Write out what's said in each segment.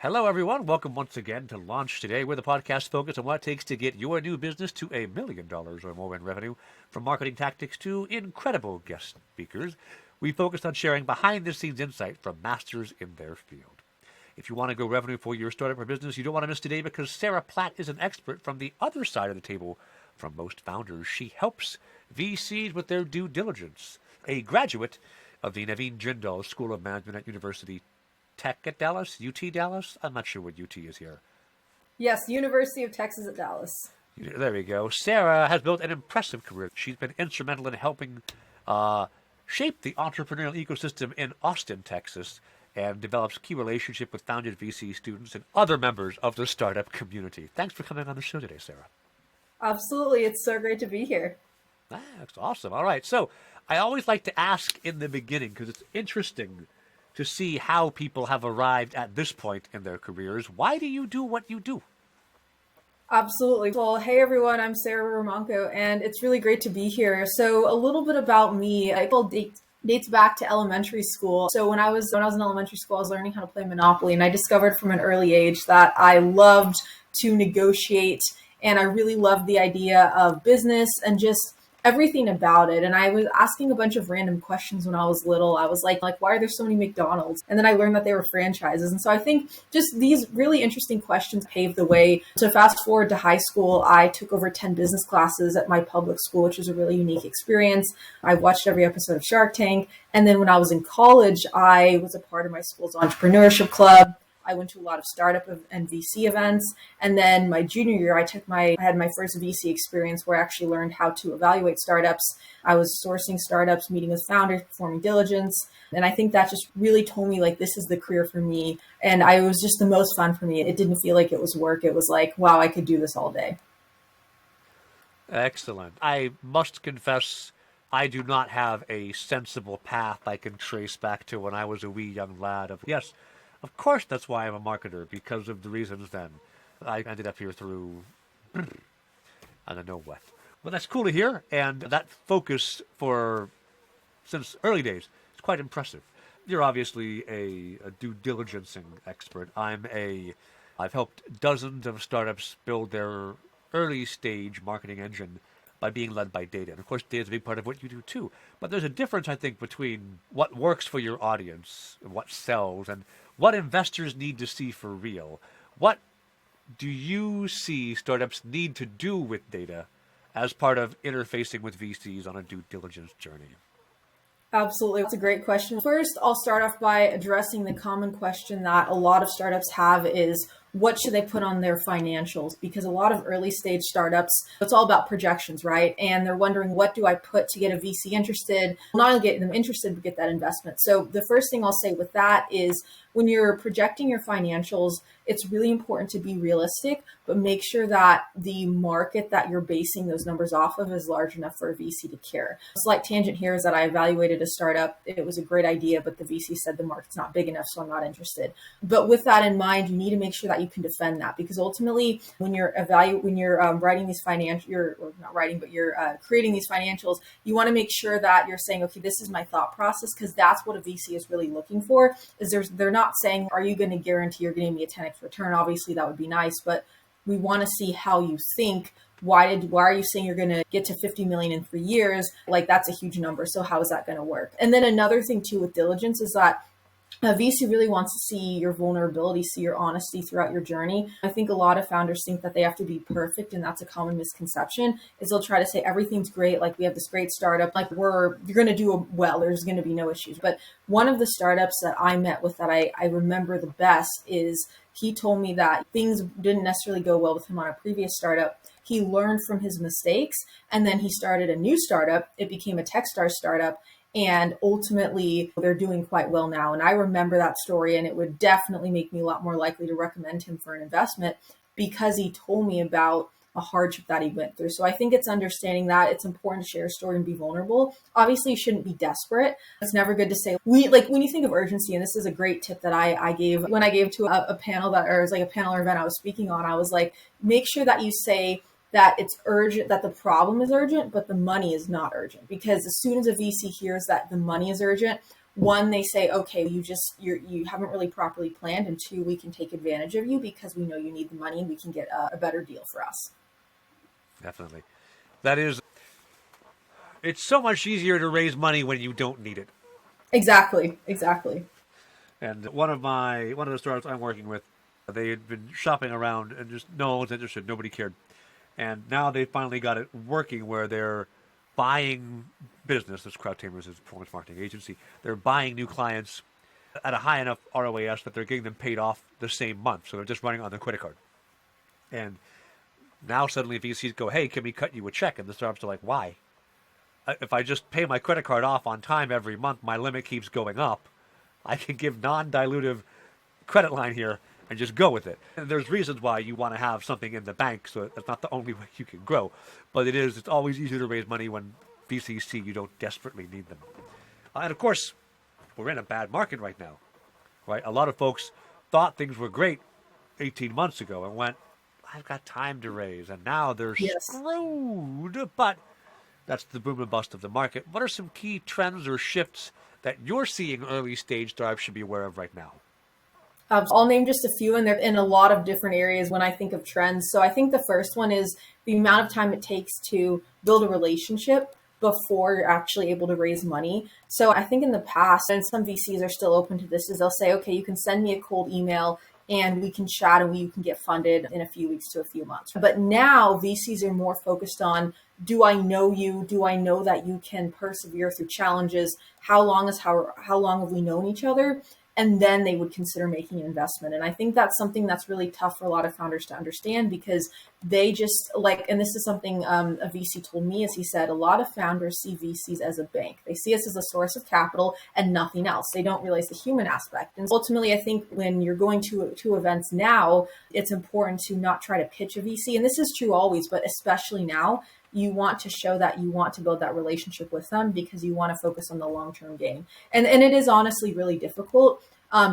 Hello, everyone. Welcome once again to Launch Today. We're the podcast focused on what it takes to get your new business to $1 million or more in revenue, from marketing tactics to incredible guest speakers. We focus on sharing behind-the-scenes insight from masters in their field. If you want to grow revenue for your startup or business, you don't want to miss today because Sarah Platt is an expert from the other side of the table from most founders. She helps VCs with their due diligence. A graduate of the Naveen Jindal School of Management at University Tech at Dallas, UT Dallas? I'm not sure what UT is here. Yes, University of Texas at Dallas. There we go. Sarah has built an impressive career. She's been instrumental in helping shape the entrepreneurial ecosystem in Austin, Texas, and develops key relationship with founded VC students and other members of the startup community. Thanks for coming on the show today, Sarah. Absolutely. It's so great to be here. That's awesome. All right. So I always like to ask in the beginning because it's interesting to see how people have arrived at this point in their careers. Why do you do what you do? Absolutely. Well, hey everyone, I'm Sarah Ranco, and it's really great to be here. So a little bit about me. Dates back to elementary school. So when I was in elementary school, I was learning how to play Monopoly, and I discovered from an early age that I loved to negotiate, and I really loved the idea of business and just everything about it. And I was asking a bunch of random questions when I was little. I was like, why are there so many McDonald's? And then I learned that they were franchises. And so I think just these really interesting questions paved the way. So fast forward to high school, I took over 10 business classes at my public school, which was a really unique experience. I watched every episode of Shark Tank. And then when I was in college, I was a part of my school's entrepreneurship club. I went to a lot of startup and VC events. And then my junior year, I had my first VC experience where I actually learned how to evaluate startups. I was sourcing startups, meeting with founders, performing diligence. And I think that just really told me this is the career for me. And it was just the most fun for me. It didn't feel like it was work. It was like, wow, I could do this all day. Excellent. I must confess, I do not have a sensible path I can trace back to when I was a wee young lad yes, of course, that's why I'm a marketer, because of the reasons then. I ended up here through, I don't know what. Well, that's cool to hear, and that focus since early days is quite impressive. You're obviously a due diligencing expert. I've helped dozens of startups build their early stage marketing engine by being led by data. And of course, data is a big part of what you do too. But there's a difference, I think, between what works for your audience, and what sells, and what investors need to see for real. What do you see startups need to do with data as part of interfacing with VCs on a due diligence journey? Absolutely. That's a great question. First, I'll start off by addressing the common question that a lot of startups have is, what should they put on their financials? Because a lot of early stage startups, it's all about projections, right? And they're wondering, what do I put to get a VC interested? Not only get them interested, but get that investment. So the first thing I'll say with that is, when you're projecting your financials, it's really important to be realistic, but make sure that the market that you're basing those numbers off of is large enough for a VC to care. A slight tangent here is that I evaluated a startup. It was a great idea, but the VC said the market's not big enough, so I'm not interested. But with that in mind, you need to make sure that you can defend that, because ultimately, when you're writing these you're creating these financials, you want to make sure that you're saying, okay, this is my thought process, because that's what a VC is really looking for. They're not saying, are you going to guarantee you're going to give me a 10x return? Obviously, that would be nice, but we want to see how you think. Why are you saying you're going to get to 50 million in 3 years? That's a huge number. So how is that going to work? And then another thing too with diligence is that a VC really wants to see your vulnerability, see your honesty throughout your journey. I think a lot of founders think that they have to be perfect, and that's a common misconception, is they'll try to say everything's great, we have this great startup, you're going to do well, there's going to be no issues. But one of the startups that I met with that I remember the best is, he told me that things didn't necessarily go well with him on a previous startup. He learned from his mistakes, and then he started a new startup. It became a Techstars startup. And ultimately, they're doing quite well now. And I remember that story, and it would definitely make me a lot more likely to recommend him for an investment, because he told me about a hardship that he went through. So I think it's understanding that it's important to share a story and be vulnerable. Obviously, you shouldn't be desperate. It's never good to say, when you think of urgency, and this is a great tip that I gave when I gave to a panel it was a panel or event I was speaking on. I was like, make sure that you say that it's urgent, that the problem is urgent, but the money is not urgent. Because as soon as a VC hears that the money is urgent, one, they say, okay, you haven't really properly planned, and two, we can take advantage of you because we know you need the money and we can get a better deal for us. Definitely. That is, it's so much easier to raise money when you don't need it. Exactly. And one of the startups I'm working with, they had been shopping around and just no one was interested, nobody cared. And now they finally got it working where they're buying business. This Crowdtamers is a performance marketing agency. They're buying new clients at a high enough ROAS that they're getting them paid off the same month. So they're just running on their credit card. And now suddenly VCs go, hey, can we cut you a check? And the startups are like, why? If I just pay my credit card off on time every month, my limit keeps going up. I can give non-dilutive credit line here and just go with it. And there's reasons why you want to have something in the bank, so that's not the only way you can grow. But it's always easier to raise money when VCs see you don't desperately need them. And of course, we're in a bad market right now, right? A lot of folks thought things were great 18 months ago and went, I've got time to raise. And now they're Yes. screwed. But that's the boom and bust of the market. What are some key trends or shifts that you're seeing early stage startups should be aware of right now? I'll name just a few, and they're in a lot of different areas when I think of trends. So I think the first one is the amount of time it takes to build a relationship before you're actually able to raise money. So I think in the past, and some VCs are still open to this, is they'll say, okay, you can send me a cold email and we can chat and you can get funded in a few weeks to a few months. But now VCs are more focused on, do I know you? Do I know that you can persevere through challenges? How long have we known each other? And then they would consider making an investment. And I think that's something that's really tough for a lot of founders to understand, because they just like, and this is something a VC told me, is he said, a lot of founders see VCs as a bank. They see us as a source of capital and nothing else. They don't realize the human aspect. And ultimately, I think when you're going to events now, it's important to not try to pitch a VC. And this is true always, but especially now, you want to show that you want to build that relationship with them because you want to focus on the long-term gain. And it is honestly really difficult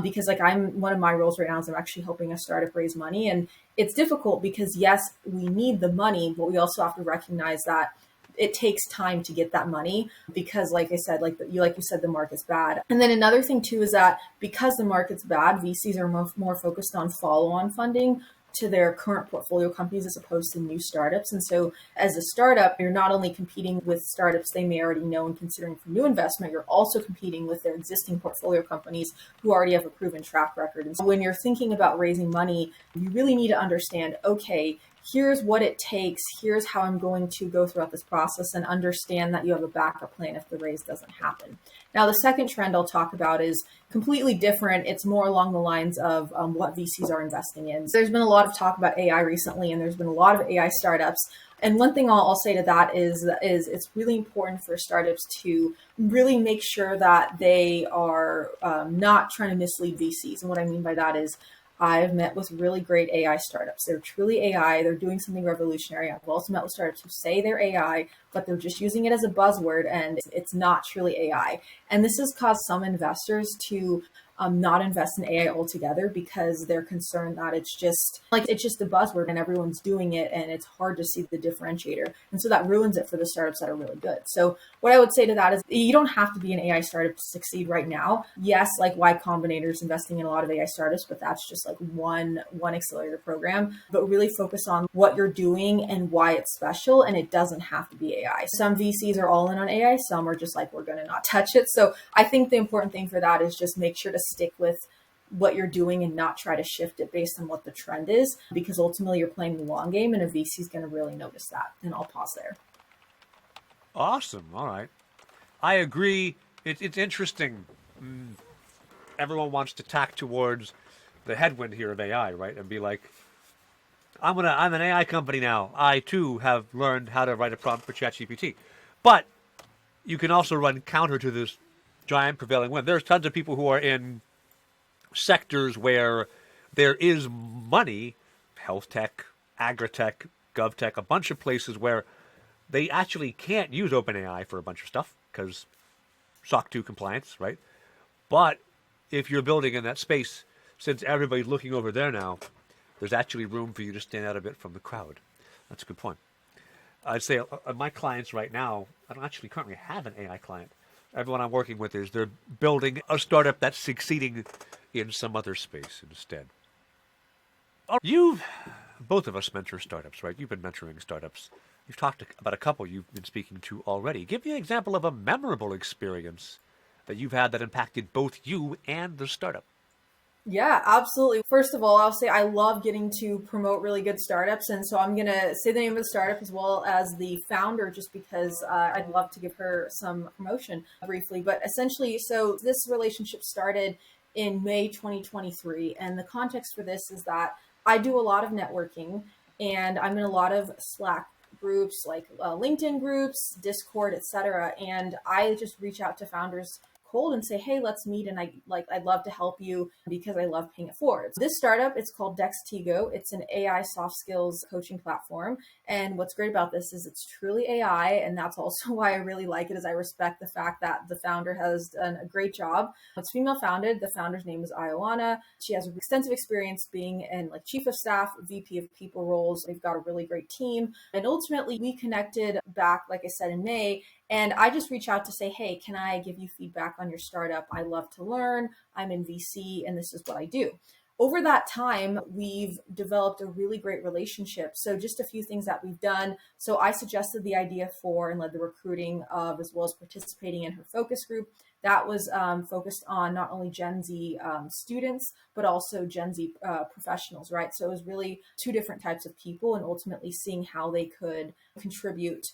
because like one of my roles right now is I'm actually helping a startup raise money. And it's difficult because yes, we need the money, but we also have to recognize that it takes time to get that money because like I said, like you said, the market's bad. And then another thing too is that because the market's bad, VCs are more focused on follow-on funding to their current portfolio companies as opposed to new startups. And so as a startup, you're not only competing with startups they may already know and considering for new investment, you're also competing with their existing portfolio companies who already have a proven track record. And so when you're thinking about raising money, you really need to understand, okay, here's what it takes, here's how I'm going to go throughout this process, and understand that you have a backup plan if the raise doesn't happen. Now, the second trend I'll talk about is completely different. It's more along the lines of what VCs are investing in. So there's been a lot of talk about AI recently, and there's been a lot of AI startups. And one thing I'll say to that is it's really important for startups to really make sure that they are not trying to mislead VCs. And what I mean by that is I've met with really great AI startups. They're truly AI. They're doing something revolutionary. I've also met with startups who say they're AI, but they're just using it as a buzzword and it's not truly AI. And this has caused some investors to not invest in AI altogether because they're concerned that it's just a buzzword and everyone's doing it and it's hard to see the differentiator. And so that ruins it for the startups that are really good. So what I would say to that is you don't have to be an AI startup to succead right now. Yes, like Y Combinator is investing in a lot of AI startups, but that's just like one accelerator program. But really focus on what you're doing and why it's special, and it doesn't have to be AI. Some VCs are all in on AI, some are just like, we're going to not touch it. So I think the important thing for that is just make sure to stick with what you're doing and not try to shift it based on what the trend is, because ultimately you're playing the long game and a VC is going to really notice that. And I'll pause there. Awesome. All right. I agree. It's interesting. Everyone wants to tack towards the headwind here of AI, right? And be like, I'm an AI company now. I too have learned how to write a prompt for ChatGPT. But you can also run counter to this giant prevailing wind. There's tons of people who are in sectors where there is money, health tech, agri-tech, gov tech, a bunch of places where they actually can't use OpenAI for a bunch of stuff because SOC 2 compliance, right? But if you're building in that space, since everybody's looking over there now, there's actually room for you to stand out a bit from the crowd. That's a good point. I'd say my clients right now, I don't actually currently have an AI client. everyone I'm working with is they're building a startup that's succeeding in some other space instead. You've both of us mentor startups, right? You've been mentoring startups. You've talked about a couple you've been speaking to already. Give me an example of a memorable experience that you've had that impacted both you and the startup. Yeah, absolutely. First of all, I'll say I love getting to promote really good startups. And so I'm going to say the name of the startup as well as the founder, just because I'd love to give her some promotion briefly. But essentially, so this relationship started in May 2023. And the context for this is that I do a lot of networking and I'm in a lot of Slack groups like LinkedIn groups, Discord, etc. And I just reach out to founders cold and say, hey, let's meet. And I'd love to help you because I love paying it forward. This startup, it's called Dextigo. It's an AI soft skills coaching platform. And what's great about this is it's truly AI. And that's also why I really like it, is I respect the fact that the founder has done a great job. It's female founded. The founder's name is Ioana. She has extensive experience being in like chief of staff, VP of people roles. They've got a really great team. And ultimately we connected back, like I said, in May. And I just reach out to say, hey, can I give you feedback on your startup? I love to learn. I'm in VC and this is what I do. Over that time, we've developed a really great relationship. So just a few things that we've done. So I suggested the idea for and led the recruiting of, as well as participating in her focus group. That was focused on not only Gen Z students, but also Gen Z professionals, right? So it was really two different types of people and ultimately seeing how they could contribute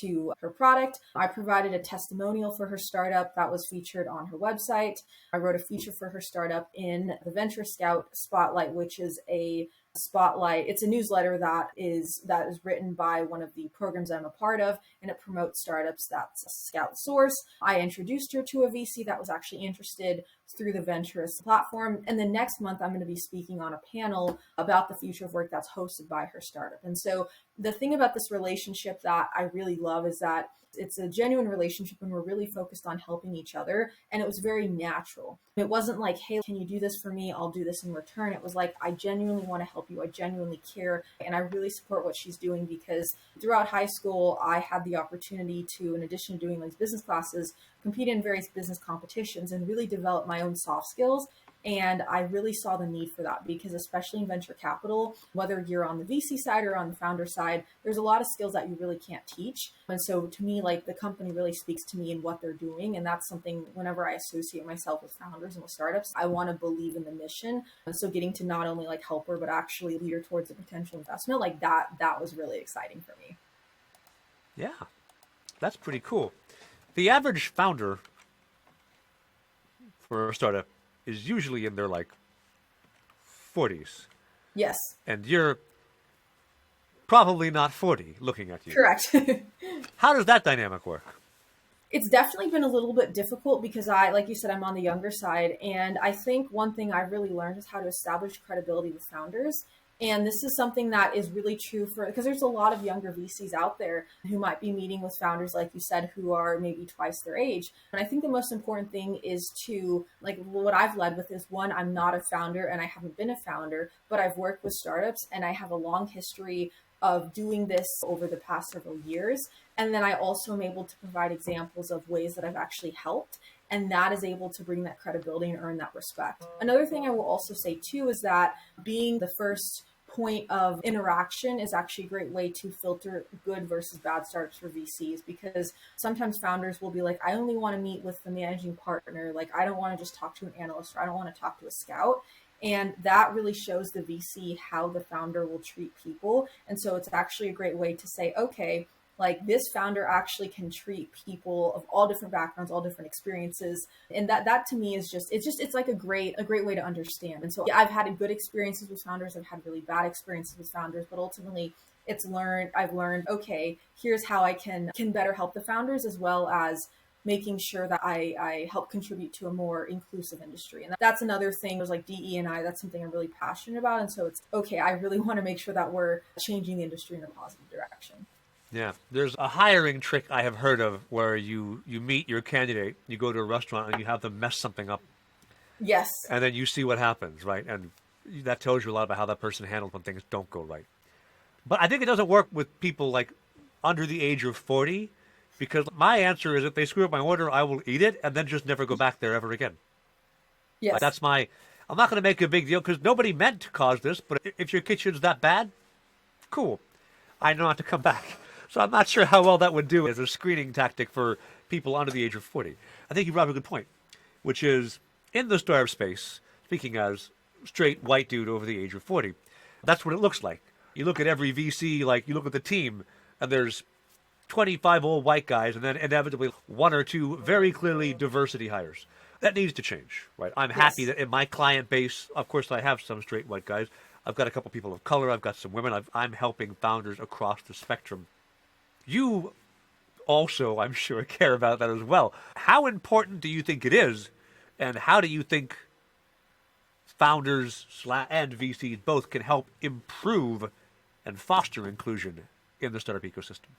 to her product. I provided a testimonial for her startup that was featured on her website. I wrote a feature for her startup in the Venture Scout Spotlight, which is a spotlight. It's a newsletter that is written by one of the programs I'm a part of, and it promotes startups. That's a Scout Source. I introduced her to a VC that was actually interested through the Venturous platform. And the next month, I'm going to be speaking on a panel about the future of work that's hosted by her startup. And so the thing about this relationship that I really love is that it's a genuine relationship and we're really focused on helping each other. And it was very natural. It wasn't like, hey, can you do this for me? I'll do this in return. It was like, I genuinely want to help you. I genuinely care. And I really support what she's doing because throughout high school, I had the opportunity to, in addition to doing these business classes, compete in various business competitions and really develop my own soft skills. And I really saw the need for that because especially in venture capital, whether you're on the VC side or on the founder side, there's a lot of skills that you really can't teach. And so to me, like the company really speaks to me in what they're doing. And that's something whenever I associate myself with founders and with startups, I want to believe in the mission. And so getting to not only like help her, but actually lead her towards a potential investment, like that was really exciting for me. Yeah, that's pretty cool. The average founder for a startup is usually in their like 40s. Yes. And you're probably not 40 looking at you. Correct. How does that dynamic work? It's definitely been a little bit difficult because like you said, I'm on the younger side. And I think one thing I really learned is how to establish credibility with founders. And this is something that is really true because there's a lot of younger VCs out there who might be meeting with founders, like you said, who are maybe twice their age. And I think the most important thing is to, like what I've led with is one, I'm not a founder and I haven't been a founder, but I've worked with startups and I have a long history of doing this over the past several years. And then I also am able to provide examples of ways that I've actually helped. And that is able to bring that credibility and earn that respect. Another thing I will also say too is that being the first point of interaction is actually a great way to filter good versus bad startups for VCs, because sometimes founders will be like, I only want to meet with the managing partner. Like, I don't want to just talk to an analyst, or I don't want to talk to a scout. And that really shows the VC how the founder will treat people. And so it's actually a great way to say, okay, like this founder actually can treat people of all different backgrounds, all different experiences. And that to me is it's like a great way to understand. And so yeah, I've had good experiences with founders. I've had really bad experiences with founders, but ultimately I've learned, okay, here's how I can better help the founders, as well as making sure that I help contribute to a more inclusive industry. And that's another thing. There's like DE&I, that's something I'm really passionate about. And so it's okay, I really want to make sure that we're changing the industry in a positive direction. Yeah, there's a hiring trick I have heard of where you meet your candidate, you go to a restaurant and you have them mess something up. Yes. And then you see what happens, right? And that tells you a lot about how that person handles when things don't go right. But I think it doesn't work with people like under the age of 40. Because my answer is if they screw up my order, I will eat it and then just never go back there ever again. Yes. That's my, I'm not going to make a big deal because nobody meant to cause this, but if your kitchen's that bad, cool. I know not to come back. So I'm not sure how well that would do as a screening tactic for people under the age of 40. I think you brought up a good point, which is in the startup space, speaking as straight white dude over the age of 40, that's what it looks like. You look at every VC, like you look at the team, and there's 25 old white guys, and then inevitably one or two very clearly diversity hires. That needs to change, right? I'm happy that in my client base, of course, I have some straight white guys. I've got a couple people of color. I've got some women. I'm helping founders across the spectrum. You also, I'm sure, care about that as well. How important do you think it is, and how do you think founders and VCs both can help improve and foster inclusion in the startup ecosystem?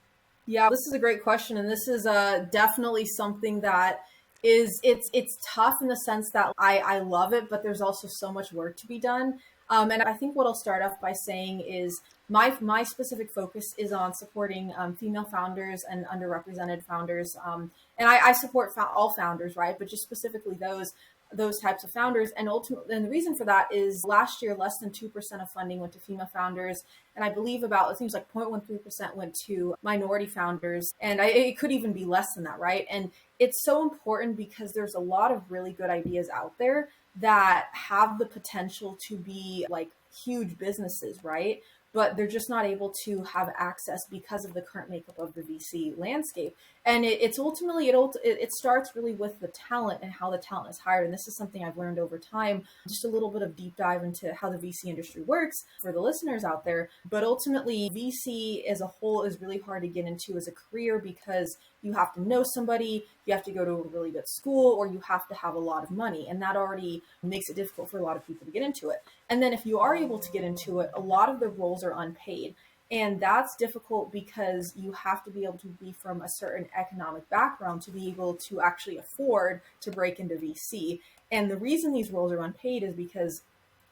Yeah, this is a great question, and this is definitely something that it's tough in the sense that I love it, but there's also so much work to be done. And I think what I'll start off by saying is my specific focus is on supporting female founders and underrepresented founders. And I support all founders, right? But just specifically those types of founders. And ultimately, and the reason for that is last year, less than 2% of funding went to female founders. And I believe it seems like 0.13% went to minority founders. And it could even be less than that, right? And it's so important because there's a lot of really good ideas out there that have the potential to be like huge businesses, right? But they're just not able to have access because of the current makeup of the VC landscape. And it's ultimately, it starts really with the talent and how the talent is hired. And this is something I've learned over time, just a little bit of deep dive into how the VC industry works for the listeners out there. But ultimately, VC as a whole is really hard to get into as a career because you have to know somebody, you have to go to a really good school, or you have to have a lot of money. And that already makes it difficult for a lot of people to get into it. And then if you are able to get into it, a lot of the roles are unpaid. And that's difficult because you have to be able to be from a certain economic background to be able to actually afford to break into VC. And the reason these roles are unpaid is because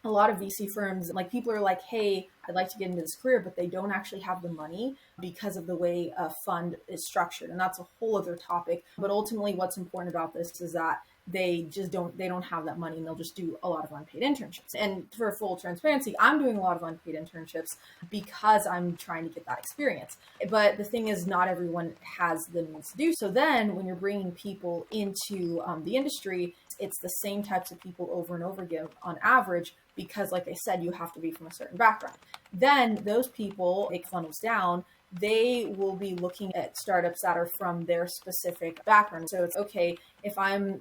a lot of VC firms, like people are like, hey, I'd like to get into this career, but they don't actually have the money because of the way a fund is structured. And that's a whole other topic. But ultimately, what's important about this is that they don't have that money and they'll just do a lot of unpaid internships. And for full transparency, I'm doing a lot of unpaid internships because I'm trying to get that experience. But the thing is, not everyone has the means to do so. Then when you're bringing people into the industry, it's the same types of people over and over again on average, because like I said, you have to be from a certain background. Then those people, it funnels down, they will be looking at startups that are from their specific background. So it's okay, if I'm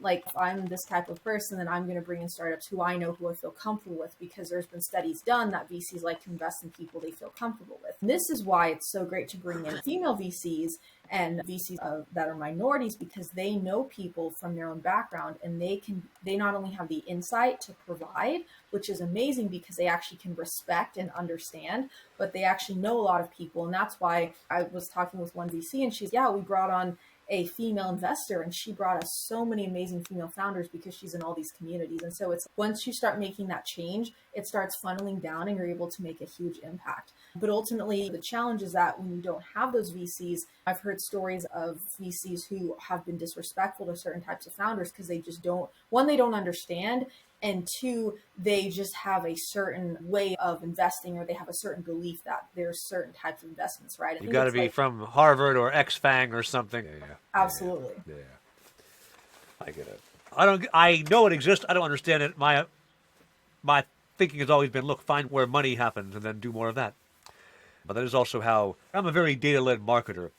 this type of person, then I'm going to bring in startups who I feel comfortable with, because there's been studies done that VCs like to invest in people they feel comfortable with. And this is why it's so great to bring in female VCs and VCs that are minorities, because they know people from their own background, and they not only have the insight to provide, which is amazing because they actually can respect and understand, but they actually know a lot of people. And that's why I was talking with one VC, and we brought on a female investor, and she brought us so many amazing female founders because she's in all these communities. And so it's once you start making that change, it starts funneling down and you're able to make a huge impact. But ultimately, the challenge is that when you don't have those VCs, I've heard stories of VCs who have been disrespectful to certain types of founders because they just they don't understand, and two, they just have a certain way of investing, or they have a certain belief that there's certain types of investments, right? You got to be from Harvard or X-Fang or something. Yeah. Absolutely. Yeah. I get it. I know it exists. I don't understand it. My thinking has always been, look, find where money happens and then do more of that. But that is also how I'm a very data-led marketer.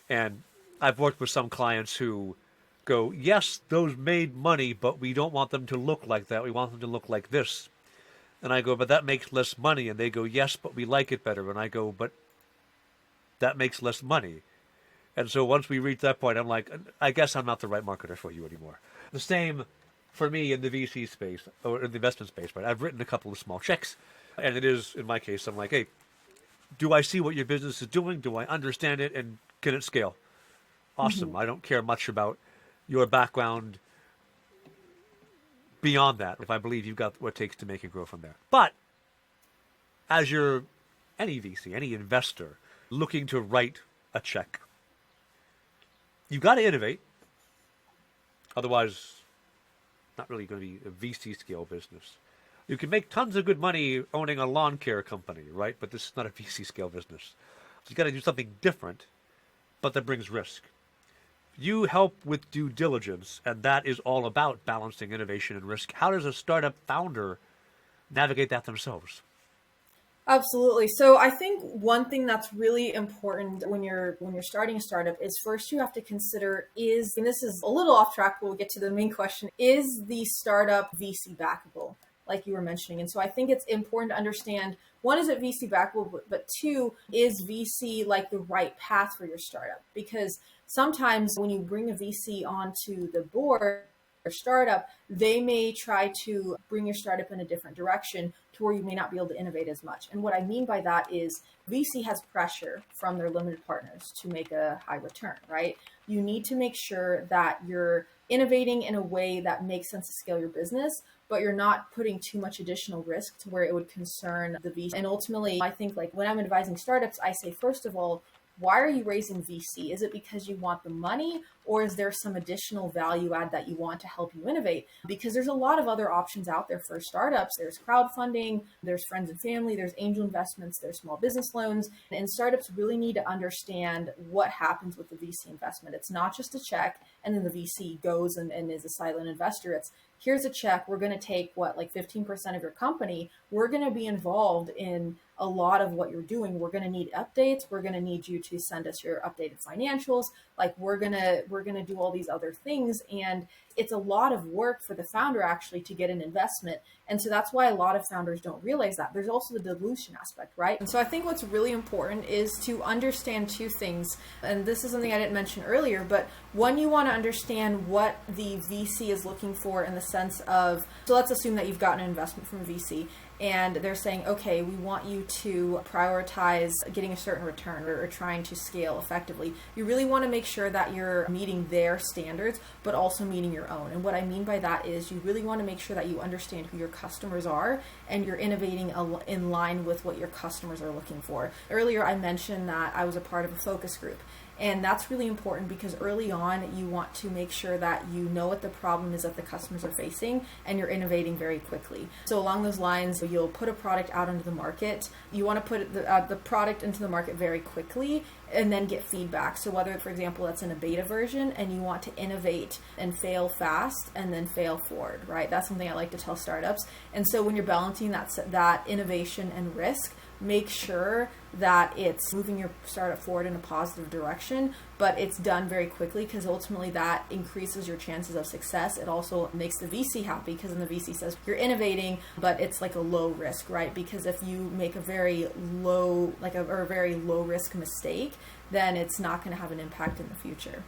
And I've worked with some clients who go, yes, those made money, but we don't want them to look like that. We want them to look like this. And I go, but that makes less money. And they go, yes, but we like it better. And I go, but that makes less money. And so once we reach that point, I'm like, I guess I'm not the right marketer for you anymore. The same for me in the VC space, or in the investment space, right? I've written a couple of small checks. And it is, in my case, I'm like, hey, do I see what your business is doing? Do I understand it? And can it scale? Awesome. Mm-hmm. I don't care much about your background beyond that, if I believe you've got what it takes to make it grow from there. But as any VC, any investor looking to write a check, You've got to innovate. Otherwise, not really going to be a VC scale business. You can make tons of good money owning a lawn care company, right? But this is not a VC scale business. So you got to do something different, but that brings risk. You help with due diligence, and that is all about balancing innovation and risk. How does a startup founder navigate that themselves? Absolutely. So I think one thing that's really important when you're starting a startup is first you have to consider is, and this is a little off track, but we'll get to the main question, is the startup VC backable, like you were mentioning? And so I think it's important to understand, one, is it VC backable, but two, is VC like the right path for your startup? Because sometimes when you bring a VC onto the board, or startup, they may try to bring your startup in a different direction to where you may not be able to innovate as much. And what I mean by that is VC has pressure from their limited partners to make a high return, right? You need to make sure that you're innovating in a way that makes sense to scale your business, but you're not putting too much additional risk to where it would concern the VC. And ultimately, I think like when I'm advising startups, I say, first of all, why are you raising VC? Is it because you want the money, or is there some additional value add that you want to help you innovate? Because there's a lot of other options out there for startups. There's crowdfunding, there's friends and family, there's angel investments, there's small business loans. And startups really need to understand what happens with the VC investment. It's not just a check and then the VC goes and is a silent investor. It's, here's a check. We're going to take like 15% of your company. We're going to be involved in a lot of what you're doing. We're going to need updates. We're going to need you to send us your updated financials. Like we're going to do all these other things. And it's a lot of work for the founder actually to get an investment. And so that's why a lot of founders don't realize that. There's also the dilution aspect, right? And so I think what's really important is to understand two things. And this is something I didn't mention earlier, but one, you want to understand what the VC is looking for in the sense of, so let's assume that you've gotten an investment from a VC and they're saying, okay, we want you to prioritize getting a certain return or trying to scale effectively. You really want to make sure that you're meeting their standards, but also meeting your own. And what I mean by that is you really want to make sure that you understand who your customers are and you're innovating in line with what your customers are looking for. Earlier, I mentioned that I was a part of a focus group. And that's really important because early on, you want to make sure that you know what the problem is that the customers are facing and you're innovating very quickly. So along those lines, you'll put a product out into the market. You want to put the product into the market very quickly and then get feedback. So whether, for example, that's in a beta version and you want to innovate and fail fast and then fail forward, right? That's something I like to tell startups. And so when you're balancing that innovation and risk, make sure that it's moving your startup forward in a positive direction, but it's done very quickly because ultimately that increases your chances of success. It also makes the VC happy because then the VC says you're innovating, but it's like a low risk, right? Because if you make a very low, or a very low risk mistake, then it's not going to have an impact in the future.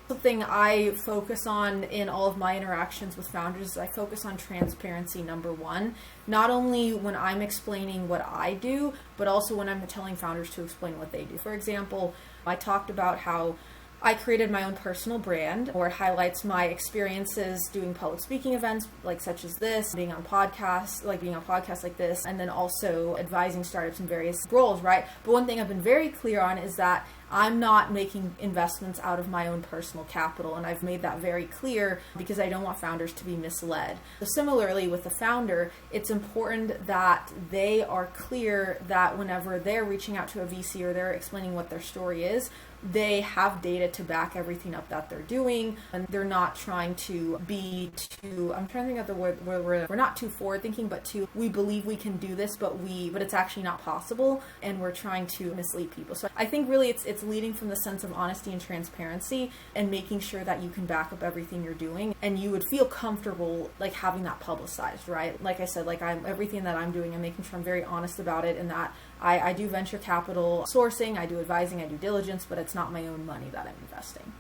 Something I focus on in all of my interactions with founders is I focus on transparency, number one, not only when I'm explaining what I do, but also when I'm telling founders to explain what they do. For example, I talked about how I created my own personal brand, or it highlights my experiences doing public speaking events like such as this, being on podcasts like this, and then also advising startups in various roles, right? But one thing I've been very clear on is that I'm not making investments out of my own personal capital, and I've made that very clear because I don't want founders to be misled. So similarly with the founder, it's important that they are clear that whenever they're reaching out to a VC or they're explaining what their story is, they have data to back everything up that they're doing, and they're not trying to be too, I'm trying to think of the word where we're not too forward thinking, but we believe we can do this, but it's actually not possible, and we're trying to mislead people. So I think really it's leading from the sense of honesty and transparency and making sure that you can back up everything you're doing, and you would feel comfortable like having that publicized, right? Like I said, like everything that I'm doing, I'm making sure I'm very honest about it, and that I do venture capital sourcing, I do advising, I do diligence, but it's not my own money that I'm investing.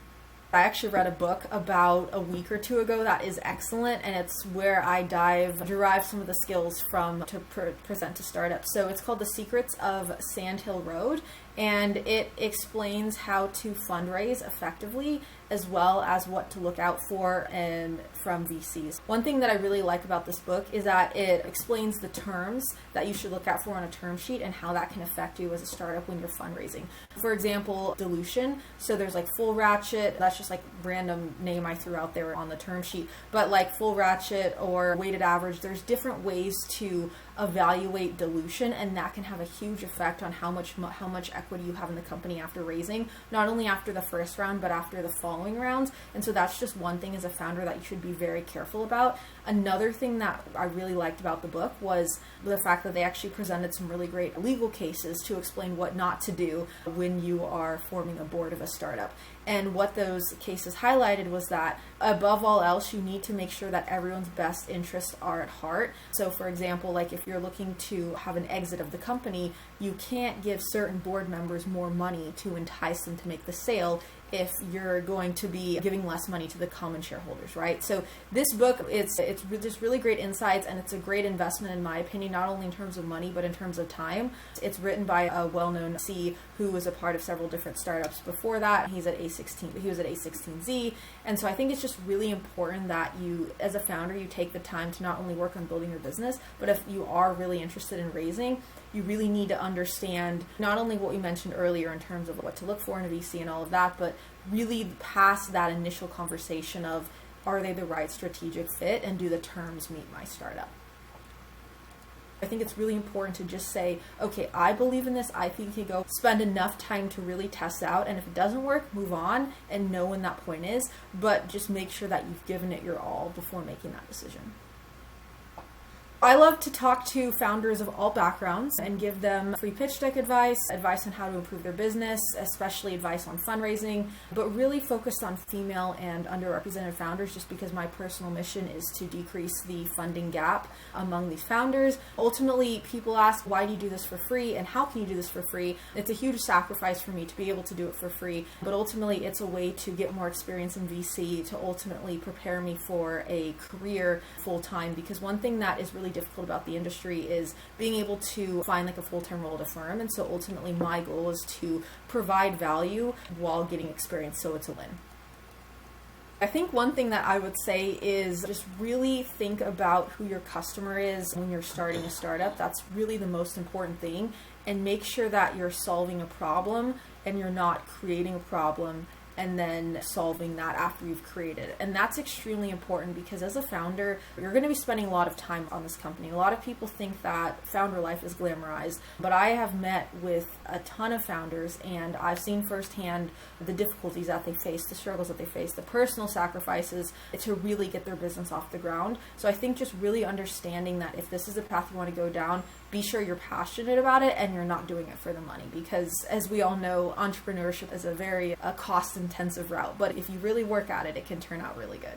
I actually read a book about a week or two ago that is excellent, and it's where I derive some of the skills from to present to startups. So it's called The Secrets of Sand Hill Road, and it explains how to fundraise effectively, as well as what to look out for and from VCs. One thing that I really like about this book is that it explains the terms that you should look out for on a term sheet and how that can affect you as a startup when you're fundraising. For example, dilution. So there's like full ratchet, that's just like random name I threw out there on the term sheet, but like full ratchet or weighted average, there's different ways to evaluate dilution, and that can have a huge effect on how much equity you have in the company after raising, not only after the first round but after the following rounds. And so that's just one thing as a founder that you should be very careful about. Another thing that I really liked about the book was the fact that they actually presented some really great legal cases to explain what not to do when you are forming a board of a startup. And what those cases highlighted was that above all else, you need to make sure that everyone's best interests are at heart. So for example, like if you're looking to have an exit of the company, you can't give certain board members more money to entice them to make the sale if you're going to be giving less money to the common shareholders, right? So this book, it's just really great insights, and it's a great investment in my opinion, not only in terms of money, but in terms of time. It's written by a well-known C who was a part of several different startups before that. He was at A16Z. And so I think it's just really important that you, as a founder, you take the time to not only work on building your business, but if you are really interested in raising, you really need to understand not only what we mentioned earlier in terms of what to look for in a VC and all of that, but really past that initial conversation of, are they the right strategic fit and do the terms meet my startup? I think it's really important to just say, okay, I believe in this, I think you go spend enough time to really test out, and if it doesn't work, move on and know when that point is, but just make sure that you've given it your all before making that decision. I love to talk to founders of all backgrounds and give them free pitch deck advice on how to improve their business, especially advice on fundraising, but really focused on female and underrepresented founders, just because my personal mission is to decrease the funding gap among these founders. Ultimately, people ask, why do you do this for free and how can you do this for free? It's a huge sacrifice for me to be able to do it for free, but ultimately it's a way to get more experience in VC, to ultimately prepare me for a career full-time, because one thing that is really difficult about the industry is being able to find like a full-time role at a firm. And so ultimately my goal is to provide value while getting experience, so it's a win. I think one thing that I would say is just really think about who your customer is when you're starting a startup. That's really the most important thing, and make sure that you're solving a problem and you're not creating a problem and then solving that after you've created it. And that's extremely important, because as a founder, you're going to be spending a lot of time on this company. A lot of people think that founder life is glamorized, but I have met with a ton of founders, and I've seen firsthand the difficulties that they face, the struggles that they face, the personal sacrifices to really get their business off the ground. So I think just really understanding that if this is the path you want to go down, be sure you're passionate about it and you're not doing it for the money, because as we all know, entrepreneurship is a very cost-intensive route, but if you really work at it, it can turn out really good.